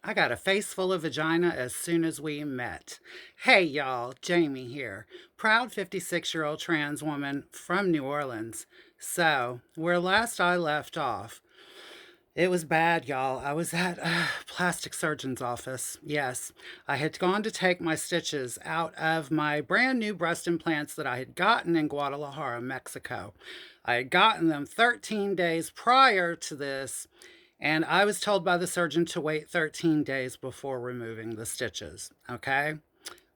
I got a face full of vagina as soon as we met. Hey, y'all, Jamie here, proud 56-year-old trans woman from New Orleans. So, where last I left off, it was bad, y'all. I was at a plastic surgeon's office. Yes, I had gone to take my stitches out of my brand new breast implants that I had gotten in Guadalajara, Mexico. I had gotten them 13 days prior to this, and I was told by the surgeon to wait 13 days before removing the stitches. Okay?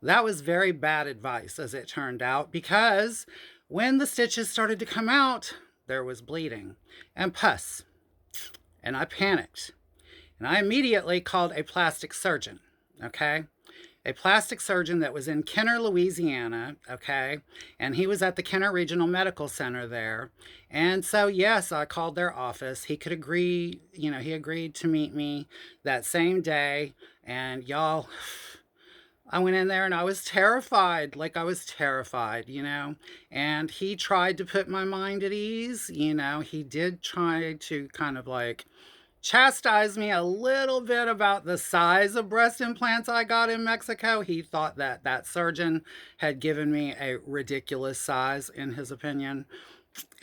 That was very bad advice, as it turned out, because when the stitches started to come out, there was bleeding and pus, and I panicked. And I immediately called a plastic surgeon, okay? A plastic surgeon that was in Kenner, Louisiana, okay? And he was at the Kenner Regional Medical Center there. And so, yes, I called their office. He could agree, he agreed to meet me that same day. And y'all, I went in there and I was terrified. Like, I was terrified. And he tried to put my mind at ease. He did try to kind of like chastised me a little bit about the size of breast implants I got in Mexico. He thought that that surgeon had given me a ridiculous size, in his opinion.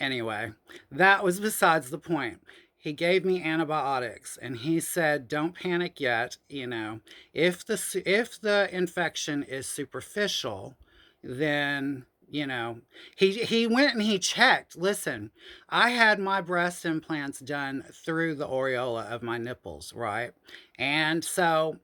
Anyway, that was besides the point. He gave me antibiotics and he said, "Don't panic yet. If the infection is superficial, then he went and he checked. Listen, I had my breast implants done through the areola of my nipples, right? And so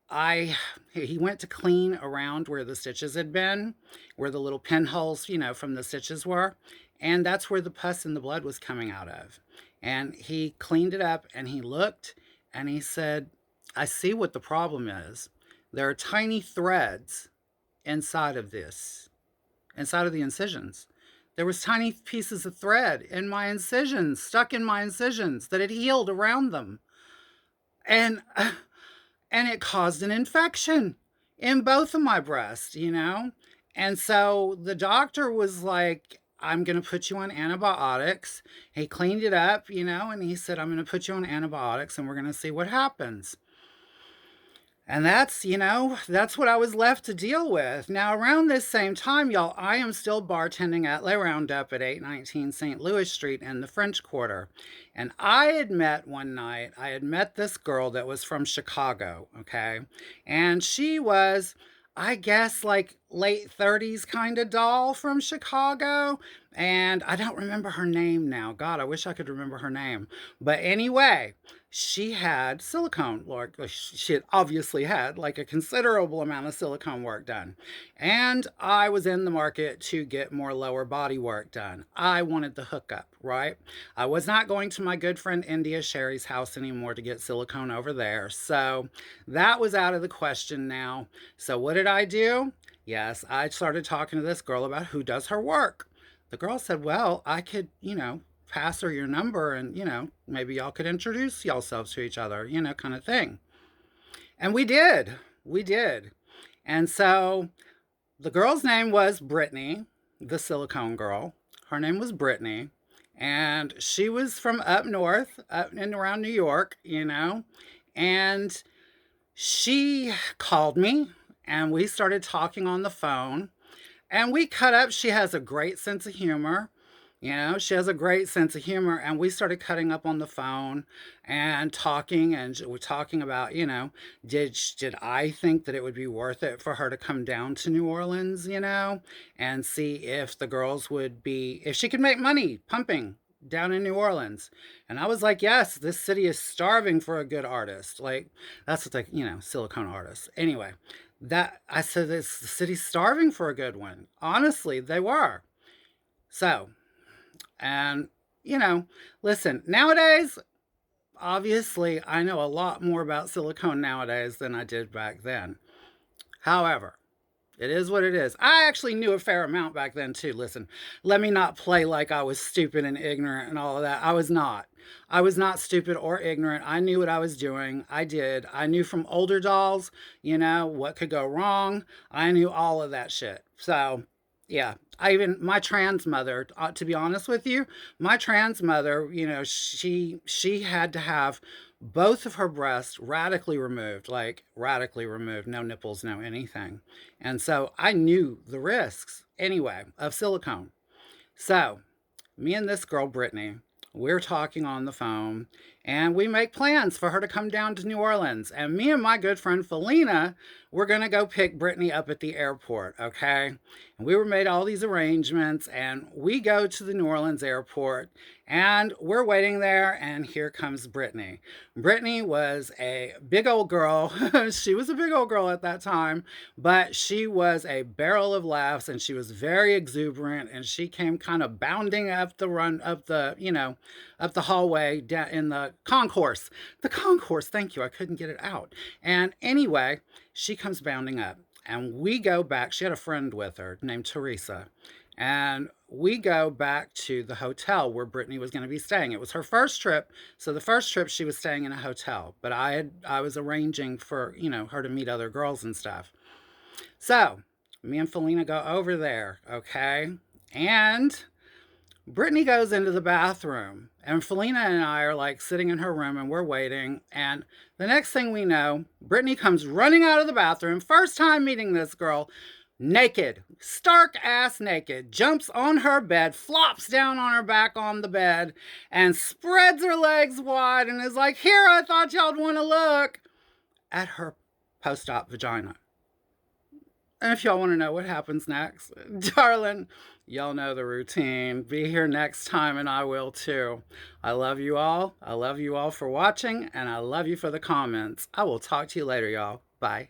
I he went to clean around where the stitches had been, where the little pinholes, from the stitches were, and that's where the pus and the blood was coming out of. And he cleaned it up and he looked and he said, "I see what the problem is. There are tiny threads inside of this, inside of the incisions. There was tiny pieces of thread in my incisions, stuck in my incisions that had healed around them. And and it caused an infection in both of my breasts. And so the doctor was like, "I'm going to put you on antibiotics." He cleaned it up, and he said, "I'm going to put you on antibiotics and we're going to see what happens." And that's what I was left to deal with. Now, around this same time, y'all, I am still bartending at Le Roundup at 819 St. Louis Street in the French Quarter. And I had met this girl that was from Chicago, okay? And she was, I guess, like late 30s kind of doll from Chicago. And I don't remember her name now. God, I wish I could remember her name. But anyway, she had silicone, like she had obviously had like a considerable amount of silicone work done. And I was in the market to get more lower body work done. I wanted the hookup, right? I was not going to my good friend India Sherry's house anymore to get silicone over there. So that was out of the question now. So what did I do? Yes, I started talking to this girl about who does her work. The girl said, "Well, I could pass her your number and maybe y'all could introduce yourselves to each other, kind of thing." And we did. We did. And so the girl's name was Brittany, the silicone girl. Her name was Brittany. And she was from up north, up and around New York. And she called me and we started talking on the phone and we cut up. She has a great sense of humor. She has a great sense of humor. And we started cutting up on the phone and talking. And we're talking about, did I think that it would be worth it for her to come down to New Orleans, and see if the girls if she could make money pumping down in New Orleans. And I was like, yes, this city is starving for a good artist. Like, that's what silicone artists. Anyway, that I said, this the city's starving for a good one. Honestly, they were. So, and, you know, listen, nowadays, obviously, I know a lot more about silicone nowadays than I did back then. However, it is what it is. I actually knew a fair amount back then, too. Listen, let me not play like I was stupid and ignorant and all of that. I was not. I was not stupid or ignorant. I knew what I was doing. I did. I knew from older dolls, what could go wrong. I knew all of that shit. So, yeah. My trans mother, to be honest with you, my trans mother, she had to have both of her breasts radically removed, like radically removed, no nipples, no anything. And so I knew the risks anyway of silicone. So me and this girl, Brittany, we're talking on the phone and we make plans for her to come down to New Orleans. And me and my good friend Felina, we're going to go pick Brittany up at the airport, okay? And we were made all these arrangements and we go to the New Orleans airport and we're waiting there and here comes Brittany. Brittany was a big old girl. She was a big old girl at that time, but she was a barrel of laughs and she was very exuberant and she came kind of bounding up the run up the, up the hallway in the concourse. The concourse, thank you. I couldn't get it out. And anyway, she comes bounding up and we go back. She had a friend with her named Teresa. And we go back to the hotel where Brittany was going to be staying. It was her first trip, so the first trip she was staying in a hotel. But I was arranging for her to meet other girls and stuff. So me and Felina go over there, okay, and Brittany goes into the bathroom, and Felina and I are like sitting in her room and we're waiting. And the next thing we know, Brittany comes running out of the bathroom, first time meeting this girl, naked, stark ass naked, jumps on her bed, flops down on her back on the bed, and spreads her legs wide and is like, "Here, I thought y'all'd want to look," at her post op vagina. And if y'all want to know what happens next, darling, y'all know the routine. Be here next time, and I will too. I love you all. I love you all for watching, and I love you for the comments. I will talk to you later, y'all. Bye.